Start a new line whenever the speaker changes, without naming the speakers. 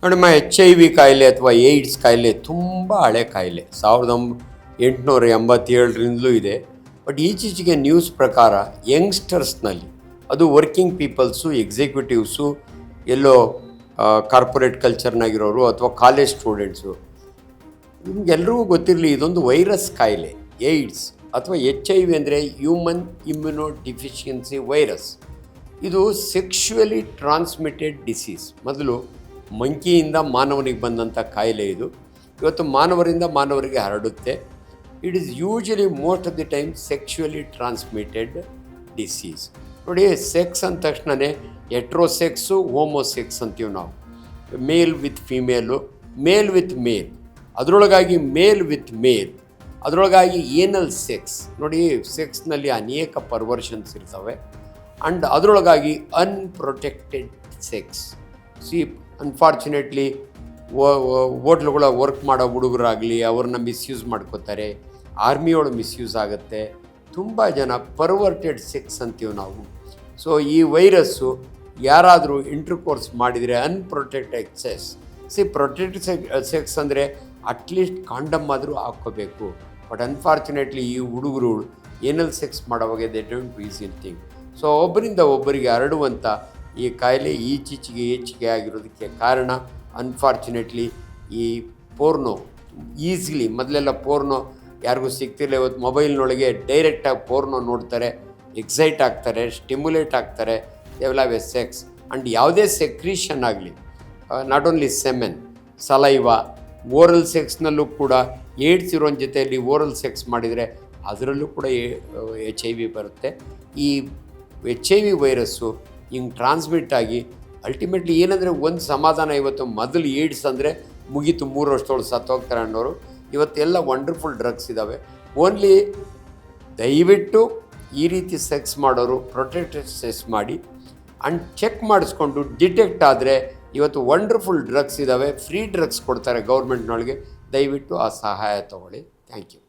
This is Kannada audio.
ನೋಡಮ್ಮ, HIV ಕಾಯಿಲೆ ಅಥವಾ ಏಡ್ಸ್ ಕಾಯಿಲೆ ತುಂಬ ಹಳೆ ಕಾಯಿಲೆ, 1887ರಿಂದಲೂ ಇದೆ. ಬಟ್ ಈಚೀಚೆಗೆ ನ್ಯೂಸ್ ಪ್ರಕಾರ ಯಂಗ್ಸ್ಟರ್ಸ್ನಲ್ಲಿ, ಅದು ವರ್ಕಿಂಗ್ ಪೀಪಲ್ಸು, ಎಕ್ಸಿಕ್ಯೂಟಿವ್ಸು, ಎಲ್ಲೋ ಕಾರ್ಪೊರೇಟ್ ಕಲ್ಚರ್ನಾಗಿರೋರು ಅಥವಾ ಕಾಲೇಜ್ ಸ್ಟೂಡೆಂಟ್ಸು, ನಿಮಗೆಲ್ಲರಿಗೂ ಗೊತ್ತಿರಲಿ, ಇದೊಂದು ವೈರಸ್ ಕಾಯಿಲೆ. ಏಡ್ಸ್ ಅಥವಾ HIV ಅಂದರೆ ಹ್ಯೂಮನ್ ಇಮ್ಯುನೋ ಡಿಫಿಷಿಯನ್ಸಿ ವೈರಸ್. ಇದು ಸೆಕ್ಷುವಲಿ ಟ್ರಾನ್ಸ್ಮಿಟೆಡ್ ಡಿಸೀಸ್. ಮೊದಲು ಮಂಕಿಯಿಂದ ಮಾನವನಿಗೆ ಬಂದಂಥ ಕಾಯಿಲೆ ಇದು. ಇವತ್ತು ಮಾನವರಿಂದ ಮಾನವರಿಗೆ ಹರಡುತ್ತೆ. It is usually most of the time sexually transmitted disease. ನೋಡಿ, ಸೆಕ್ಸ್ ಅಂದ ತಕ್ಷಣವೇ ಎಟ್ರೋಸೆಕ್ಸು, ಹೋಮೋಸೆಕ್ಸ್ ಅಂತೀವಿ ನಾವು. Male with female, male with male, ಅದರೊಳಗಾಗಿ ಮೇಲ್ ವಿತ್ ಮೇಲ್, ಅದರೊಳಗಾಗಿ ಏನಲ್ ಸೆಕ್ಸ್. ನೋಡಿ, ಸೆಕ್ಸ್ನಲ್ಲಿ ಅನೇಕ ಪರ್ವರ್ಷನ್ಸ್ ಇರ್ತವೆ. ಆ್ಯಂಡ್ ಅದರೊಳಗಾಗಿ ಅನ್ಪ್ರೊಟೆಕ್ಟೆಡ್ ಸೆಕ್ಸ್. ಅನ್ಫಾರ್ಚುನೇಟ್ಲಿ ಹೋಟ್ಲುಗಳ ವರ್ಕ್ ಮಾಡೋ ಹುಡುಗರಾಗಲಿ ಅವ್ರನ್ನ ಮಿಸ್ಯೂಸ್ ಮಾಡ್ಕೋತಾರೆ. ಆರ್ಮಿಯೊಳಗೆ ಮಿಸ್ಯೂಸ್ ಆಗುತ್ತೆ. ತುಂಬ ಜನ ಪರ್ವರ್ಟೆಡ್ ಸೆಕ್ಸ್ ಅಂತೀವಿ ನಾವು. ಸೊ ಈ ವೈರಸ್ಸು ಯಾರಾದರೂ ಇಂಟರ್ಕೋರ್ಸ್ ಮಾಡಿದರೆ ಅನ್ಪ್ರೊಟೆಕ್ಟೆಡ್ ಸೆಕ್ಸ್. ಪ್ರೊಟೆಕ್ಟೆಡ್ ಸೆಕ್ಸ್ ಅಂದರೆ ಅಟ್ಲೀಸ್ಟ್ ಕಾಂಡಮ್ ಆದರೂ ಹಾಕ್ಕೋಬೇಕು. ಬಟ್ ಅನ್ಫಾರ್ಚುನೇಟ್ಲಿ ಈ ಹುಡುಗರು ಏನಲ್ ಸೆಕ್ಸ್ ಮಾಡೋವಾಗ they don't reason thing. So ಒಬ್ಬರಿಂದ ಒಬ್ಬರಿಗೆ ಹರಡುವಂಥ ಈ ಕಾಯಿಲೆ ಈಚೀಚೆಗೆ ಹೆಚ್ಚಿಗೆ ಆಗಿರೋದಕ್ಕೆ ಕಾರಣ ಅನ್ಫಾರ್ಚುನೇಟ್ಲಿ ಈ ಪೋರ್ನೋ. ಈಸಿಲಿ ಮೊದಲೆಲ್ಲ ಪೋರ್ನೋ ಯಾರಿಗೂ ಸಿಗ್ತಿಲ್ಲ. ಇವತ್ತು ಮೊಬೈಲ್ನೊಳಗೆ ಡೈರೆಕ್ಟಾಗಿ ಪೋರ್ನೋ ನೋಡ್ತಾರೆ, ಎಕ್ಸೈಟ್ ಆಗ್ತಾರೆ, ಸ್ಟಿಮ್ಯುಲೇಟ್ ಆಗ್ತಾರೆ. They will have a sex. And ಯಾವುದೇ ಸೆಕ್ರೀಷನ್ ಆಗಲಿ, not only semen, saliva, oral ಸೆಕ್ಸ್ನಲ್ಲೂ ಕೂಡ ಏಡ್ಸ್ ಇರೋನ ಜೊತೆಯಲ್ಲಿ ಓರಲ್ ಸೆಕ್ಸ್ ಮಾಡಿದರೆ ಅದರಲ್ಲೂ ಕೂಡ HIV ಬರುತ್ತೆ. ಈ HIV ವೈರಸ್ಸು ಹಿಂಗೆ ಟ್ರಾನ್ಸ್ಮಿಟ್ ಆಗಿ ಅಲ್ಟಿಮೇಟ್ಲಿ ಏನಂದರೆ ಒಂದು ಸಮಾಧಾನ, ಇವತ್ತು ಮೊದಲು ಏಡ್ಸ್ ಅಂದರೆ ಮುಗೀತು, 3 ವರ್ಷದೊಳಗೆ ಸತ್ತೋಗ್ತಾರೆ ಅನ್ನೋರು. ಇವತ್ತೆಲ್ಲ ವಂಡರ್ಫುಲ್ ಡ್ರಗ್ಸ್ ಇದ್ದಾವೆ. ಓನ್ಲಿ ದಯವಿಟ್ಟು ಈ ರೀತಿ ಸೆಕ್ಸ್ ಮಾಡೋರು ಪ್ರೊಟೆಕ್ಟೆಡ್ ಸೆಕ್ಸ್ ಮಾಡಿ ಆ್ಯಂಡ್ ಚೆಕ್ ಮಾಡಿಸ್ಕೊಂಡು ಡಿಟೆಕ್ಟ್ ಆದರೆ ಇವತ್ತು ವಂಡರ್ಫುಲ್ ಡ್ರಗ್ಸ್ ಇದ್ದಾವೆ. ಫ್ರೀ ಡ್ರಗ್ಸ್ ಕೊಡ್ತಾರೆ ಗೌರ್ಮೆಂಟ್ನೊಳಗೆ. ದಯವಿಟ್ಟು ಆ ಸಹಾಯ ತಗೊಳ್ಳಿ. Thank you.